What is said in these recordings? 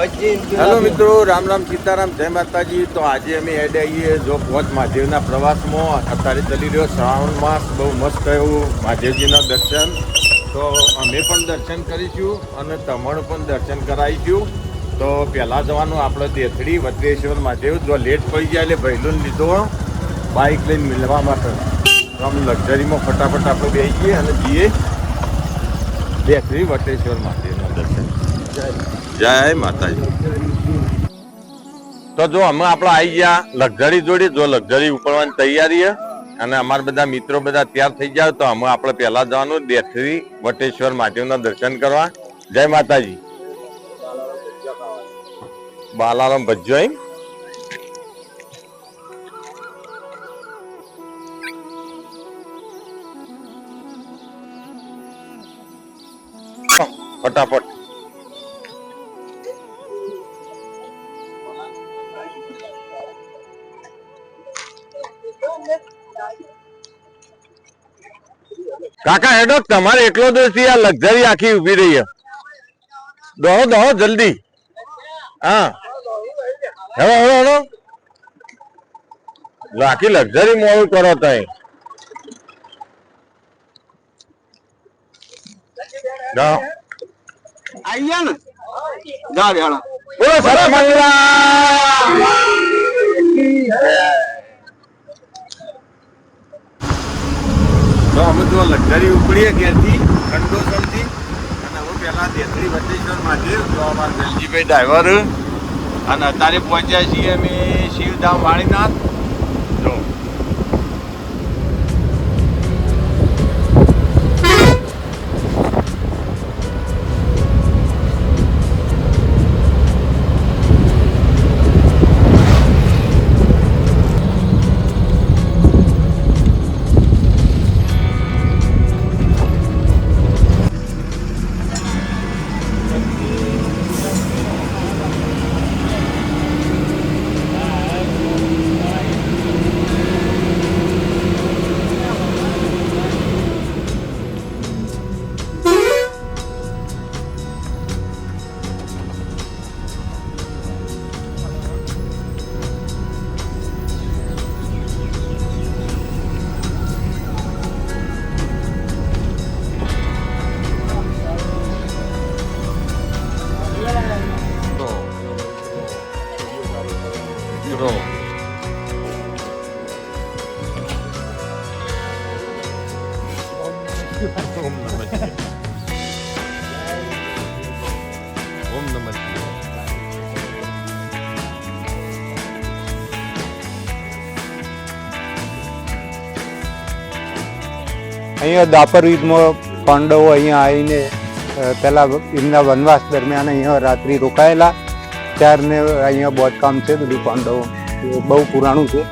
Hello મિત્રો, રામ રામ સીતારામ, જય માતાજી. તો આજે અમે હેડે આવીએ જો પહોંચ મહાદેવના પ્રવાસમાં. અત્યારે ચાલી રહ્યો શ્રાવણ માસ, બહુ મસ્ત એવું મહાદેવજીના દર્શન. તો અમે પણ દર્શન કરીશું અને તમારું પણ દર્શન કરાવીશું. તો પહેલાં જવાનું આપણે દેથડી વદ્રેશ્વર મહાદેવ. જો લેટ પડી જાય એટલે ભૈલું લીધો બાઇક લઈને મિલવા માટે. તો આમ લક્ઝરીમાં ફટાફટ આપણે બેસીએ અને જઈએ દેથડી વટેશ્વર મહાદેવના દર્શન. જય માતાજી. તો જો અમે આપણે આવી ગયા લક્ઝરી જોડે. જો લક્ઝરી ઉપડવાની તૈયારી અને અમારા બધા મિત્રો બધા તૈયાર થઈ જાય. તો અમે આપણે પહેલા જવાનું દેથરી વટેશ્વર મહાદેવના દર્શન કરવા. જય માતાજી. બાલારામ ભજ્જો એમ ફટાફટ. કાકા હેડો, તમારે એટલો દોસ્તી આ લક્ઝરી આખી ઉભી રહી છે. દોડો દોડો જલ્દી. હા હેડો હેડો હેડો. આખી લક્ઝરી મોડું કરો તઈ. આયા ને જા રેડા બોલો સરસ મંગલા. તો અમે તો લક્ઝરી ઉપડીએ ઘેરથી કંડોસરથી અને હવે પહેલાં દેથડી વટેશ્વર મહાદેવ. તો અમારા વેલજીભાઈ ડ્રાઈવર અને અત્યારે પહોંચ્યા છીએ અમે શિવધામ વાણીનાથ. જો ઓમ નમઃ શિવાય. ઓમ નમઃ શિવાય. અહીંયા દાપર યુદ્ધમાં પાંડવો અહીંયા આવીને પહેલા એમના વનવાસ દરમિયાન અહીંયા રાત્રિ રોકાયેલા. ત્યારને અહીંયા બાંધકામ છે બધું પાંડવો. બહુ પુરાણું છે,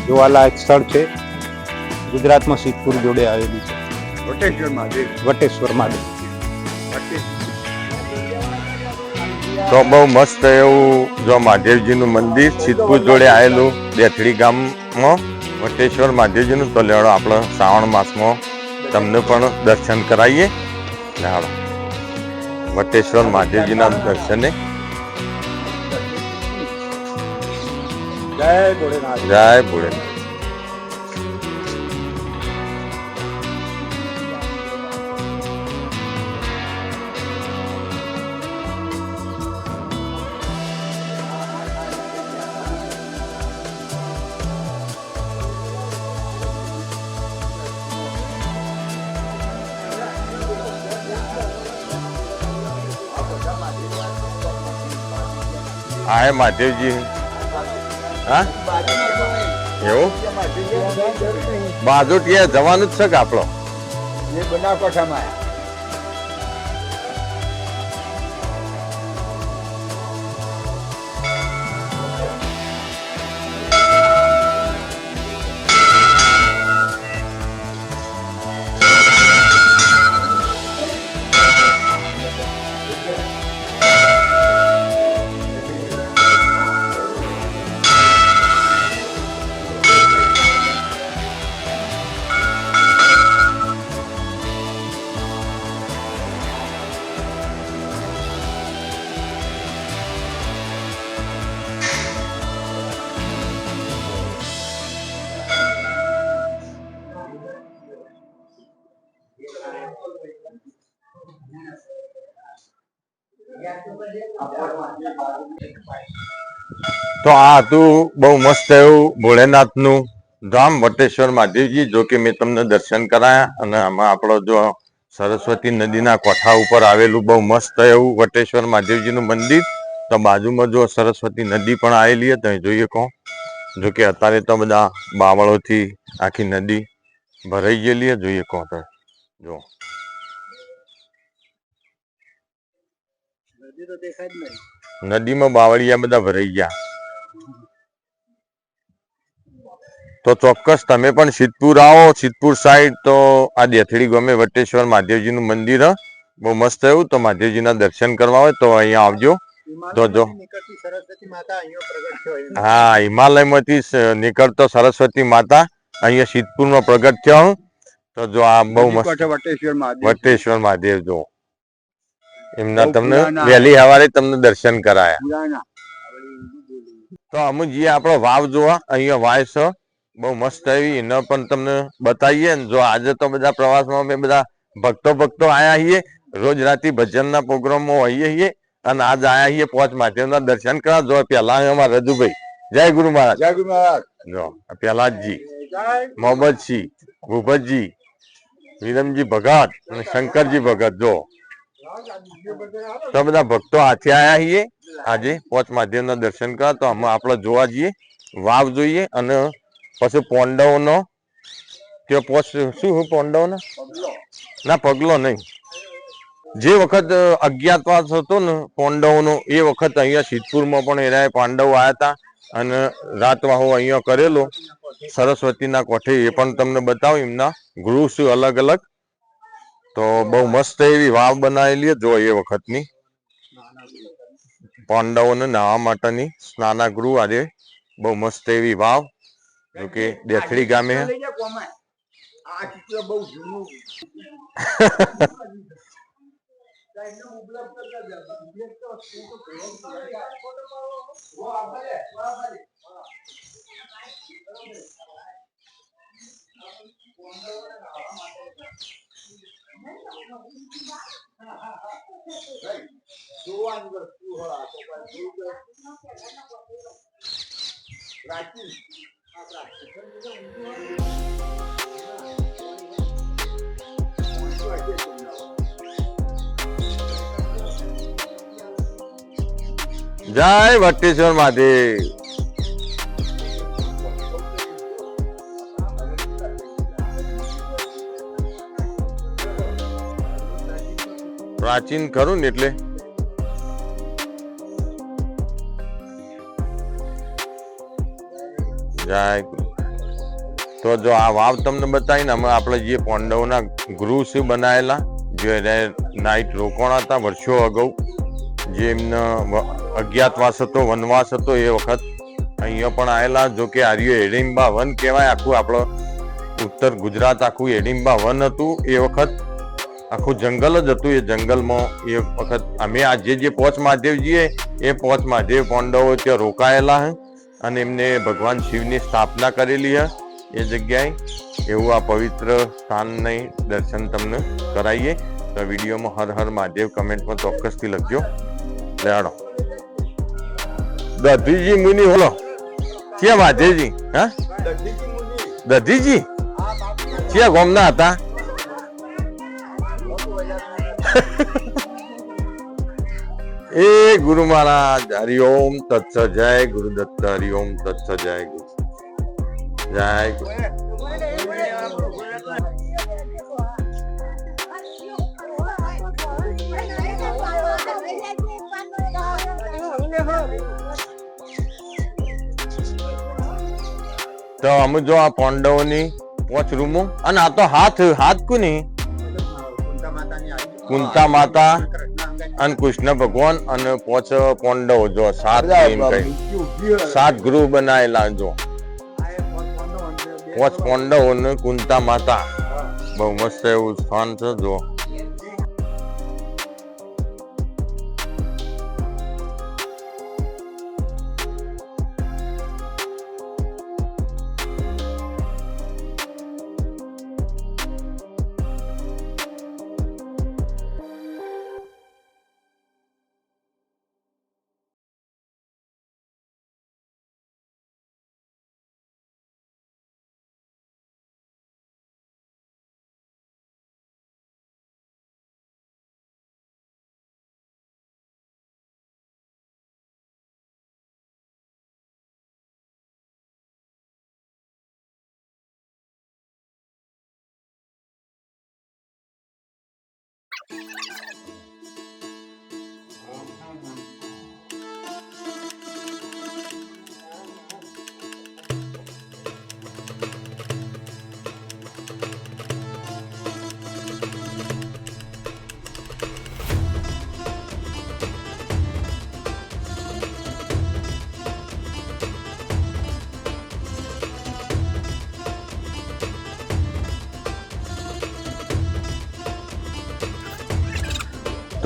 જોવાલાયક સ્થળ છે. ગુજરાતમાં સિદ્ધપુર જોડે આવેલું છે વટેશ્વર મહાદેવ. વટેશ્વર મહાદેવ. તો બહુ મસ્ત એવું જો મહાદેવજીનું મંદિર સિદ્ધપુર જોડે આવેલું દેથડી ગામમાં વટેશ્વર મહાદેવજીનું. તો લેવડો આપણે શ્રાવણ માસમાં તમને પણ દર્શન કરાવીએ. લેવડો વટેશ્વર મહાદેવજીના દર્શને. જય ભોળેનાથ. જય ભોળેનાથ. હા મહાદેવજી. હા એવું બાજુ ત્યાં જવાનું જ છે કે આપણો બનાસકાંઠામાં તો આ હતું બહુ મસ્ત એવું ભોળેનાથનું ધામ વટેશ્વર મહાદેવજી. જો કે મેં તમને દર્શન કરાયા અને આમાં આપણો જો સરસ્વતી નદીના કોઠા ઉપર આવેલું બહુ મસ્ત એવું વટેશ્વર મહાદેવજીનું મંદિર. તો બાજુમાં જો સરસ્વતી નદી પણ આવેલી છે તમે જોઈએ કહો. જો કે અત્યારે તો બધા બાવળોથી આખી નદી ભરાઈ ગયેલી છે. જોઈએ કહો તો જો નદીમાં બાવળિયા બધા ભરાઈ ગયા. તો ચોક્કસ તમે પણ સિદ્ધપુર આવો, સિદ્ધપુર સાઈડ, તો આ દેથડી ગામે વટેશ્વર મહાદેવજીનું મંદિર બહુ મસ્ત એવું. તો મહાદેવજીના દર્શન કરવા હોય તો અહીંયા આવજો. તો જો હા, હિમાલયમાંથી નીકળતો સરસ્વતી માતા અહીંયા સિદ્ધપુરમાં પ્રગટ થયા. તો જો આ બહુ મસ્ત વટેશ્વર મહાદેવ જો એમના તમને વહેલી સવારે તમને દર્શન કરાયા. તો અમે જઈએ આપણો વાવ જોવા. અહીંયા વાવ છે બહુ મસ્ત એવી, એને પણ તમને બતાવીએ ને. જો આજે તો બધા પ્રવાસમાં અમે બધા ભક્તો આયા છીએ. રોજ રાતે ભજનના પ્રોગ્રામમાં હોઈએ છીએ અને આજ આયા છીએ પોચ મહાદેવના દર્શન કરવા. જો પેલા અમારા રજુભાઈ, જય ગુરુ મહારાજ. જય ગુરુ મહારાજ. જો પ્રહલાદજી, મોહમ્મદજી, ભૂપતજી, વિરમજી ભગત અને શંકરજી ભગત. જો તો બધા ભક્તો હાથે આયા છીએ આજે પોચ મહાદેવના દર્શન કરવા. તો અમે આપણે જોવા જઈએ, વાવ જોઈએ અને પછી પોંડવનો તે પોચ શું પોંડવનો ના પગલો નહીં, જે વખત અજ્ઞાતવાસ હતો ને પાંડવોનો, એ વખત અહીંયા સિદ્ધપુરમાં પણ એના પાંડવો આવ્યા હતા અને રાતવાહો અહીંયા કરેલો સરસ્વતીના કોઠે. એ પણ તમને બતાવું એમના ગૃહ શું અલગ અલગ. તો બહુ મસ્ત એવી વાવ બનાવેલી જો એ વખતની પાંડવોને નાહવા માટેની સ્નાનાગૃહ. આજે બહુ મસ્ત એવી વાવ. જો કે દેથડી ગામે જય વટેશ્વર મહાદેવ. પ્રાચીન ખરું ને એટલે જય. તો જો આ વાવ તમને બતાવીને અમે આપણે જે પાંડવોના ગૃહ છે બનાવેલા, જે નાઇટ રોકાણા હતા વર્ષો અગાઉ, જે એમનો અજ્ઞાતવાસ હતો, વનવાસ હતો, એ વખત અહીંયા પણ આવેલા. જો કે આર્યો હિડિંબા વન કહેવાય. આખું આપણો ઉત્તર ગુજરાત આખું હિડિંબા વન હતું. એ વખત આખું જંગલ જ હતું. એ જંગલમાં એ વખત અમે આજે જે પોચ મહાદેવજીએ, એ પોચ મહાદેવ પાંડવો ત્યાં રોકાયેલા હે અને એમને ભગવાન શિવની સ્થાપના કરેલી હે એ જગ્યાએ. એવું આ પવિત્ર સ્થાનની દર્શન તમને કરાવીએ. તો વિડીયોમાં હર હર મહાદેવ કમેન્ટમાં ચોક્કસથી લખજો. લેડો દધીજી મુનિ બોલો ક્યાં મહાદેવજી? હા દધીજી ક્યાં ગામના હતા? એ ગુરુ મહારાજ હરિઓમ તત્સ. જય ગુરુદત્ત. હરિઓમ તત્સ. જય ગુરુ. જય ગુરુ. તો અમે જો આ પાંડવોની પોચ રૂમો, અને આ તો હાથ કોની? કુંતા માતા અને કૃષ્ણ ભગવાન અને પોચ પાંડવો. જો સાત ગૃહ બનાયેલા. જો પોચ પાંડવો ને કુંતા માતા. બહુ મસ્ત એવું સ્થાન છે. જો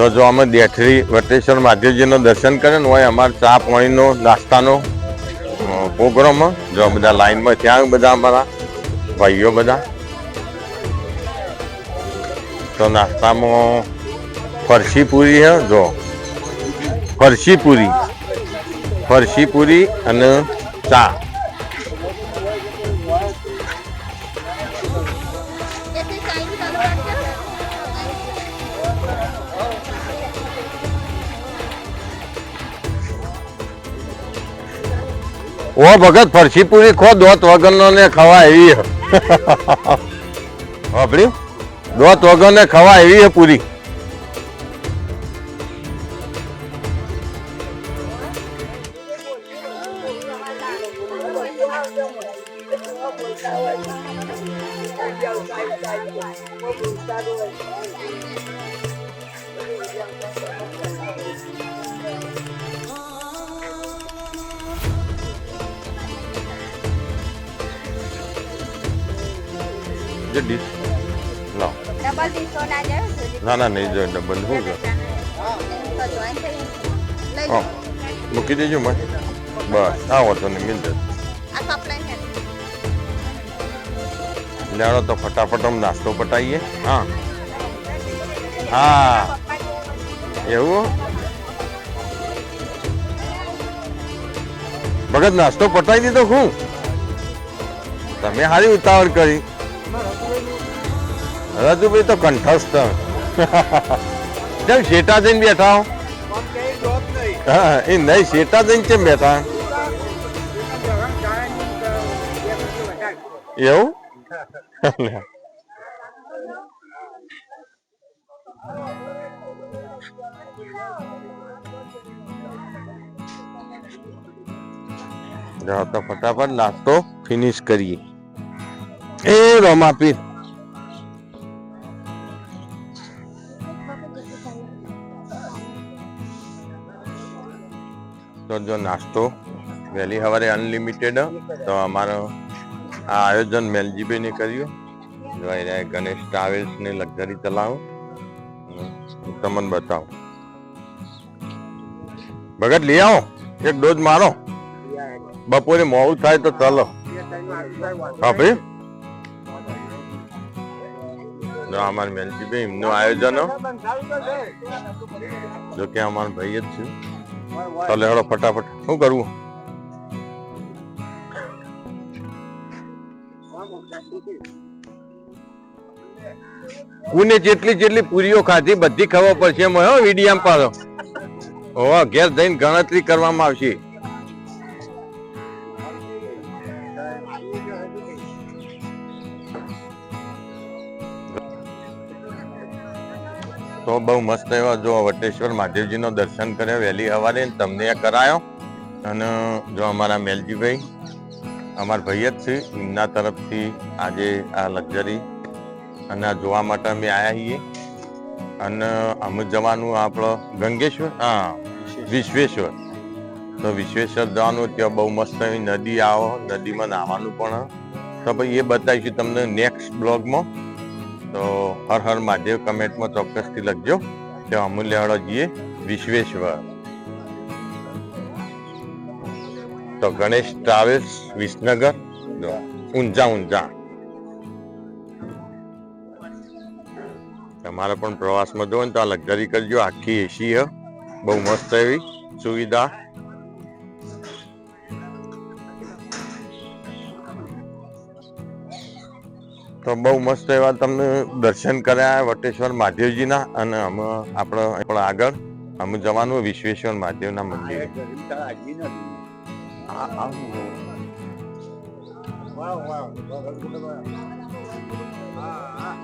તો જો અમે દેઠરી વટેશ્વર મહાદેવજીનું દર્શન કરે ને હોય અમારે ચા પાણીનો નાસ્તાનો પ્રોગ્રામ. જો બધા લાઈનમાં ત્યાં બધા અમારા ભાઈઓ બધા. તો નાસ્તામાં ફરસી પૂરી હે, જો ફરસી પૂરી અને ચા. ઓ ભગત ફરસી પૂરી ખો દોત વગરનો ને ખવા એવી હે. વાપર્યું દોત વગર ને ખવા એવી હે પૂરી. જે ડીશ લાવ. ડબલ ડીશો ના જાય ના ના નહીં જોઈએ ડબલ શું છે? હા મૂકી દેજો મને. બસ આવો તો નહીં મિલ જશે. લેડો તો ફટાફટ આમ નાસ્તો પટાઈએ. હા હા એવું ભગત નાસ્તો પટાઈ દીધો. હું તમે સારી ઉતાવળ કરી. રાજુભાઈ તો કંઠસ્થ. કેમ શેટા જઈને બેઠા હો? હા એ નહીં શેટા જઈને કેમ બેઠા? એવું જાઓ તો ફટાફટ નાસ્તો ફિનિશ કરીએ. એ રમાપીર તો જો નાસ્તો વહેલી સવારે અનલિમિટેડ. તો અમારો આ આયોજન મેલજીભાઈ ને કર્યું. જો અહીંયા ગણેશ ટ્રાવેલ્સ ને લક્ઝરી ચલાવો. તમને બતાવો. ભગત લઈ આવો એક ડોઝ મારો. બપોરે મોડું થાય તો ચાલો. હા ભાઈ જો અમારા મેલજીભાઈ એમનું આયોજન. જો કે અમારા ભાઈ જ છે. ચાલો હેડો ફટાફટ. શું કરવું? કોને જેટલી જેટલી પૂરીઓ ખાધી બધી ખબર પડશે એમ હો વિડીયામ પાડો. ઓ ઘેર જઈને ગણતરી કરવામાં આવશે. તો બહુ મસ્ત એવા જો વટેશ્વર મહાદેવજીનો દર્શન કર્યા વહેલી સવારે. તમને કરાયો. અને જો અમારા મેલજીભાઈ અમારા ભાઈ જ છે એમના તરફથી આજે આ લક્ઝરી અને આ જોવા માટે અમે આવ્યા છીએ. અને અમે જવાનું આપણો ગંગેશ્વર, હા વિશ્વેશ્વર. તો વિશ્વેશ્વર જવાનું. ત્યાં બહુ મસ્ત એવી નદી આવો. નદીમાં નાહવાનું પણ. તો ભાઈ એ બતાવીશું તમને નેક્સ્ટ બ્લોગમાં. તો હર હર મહાદેવ કમેન્ટમાં ચોક્કસથી લખજો. ત્યાં અમૂલ્ય હળો જઈએ વિશ્વેશ્વર. તો ગણેશ ટ્રાવેલ્સ વિસનગર ઊંઝા. તમારે પણ પ્રવાસમાં જવો ને તો આ લક્ઝરી કરજો. આખી એસી હે, બહુ મસ્ત એવી સુવિધા. તો બહુ મસ્ત એવા તમને દર્શન કર્યા વટેશ્વર મહાદેવજીના. અને અમે આપણે આગળ અમે જવાનું વિશ્વેશ્વર મહાદેવના મંદિરે. વાહ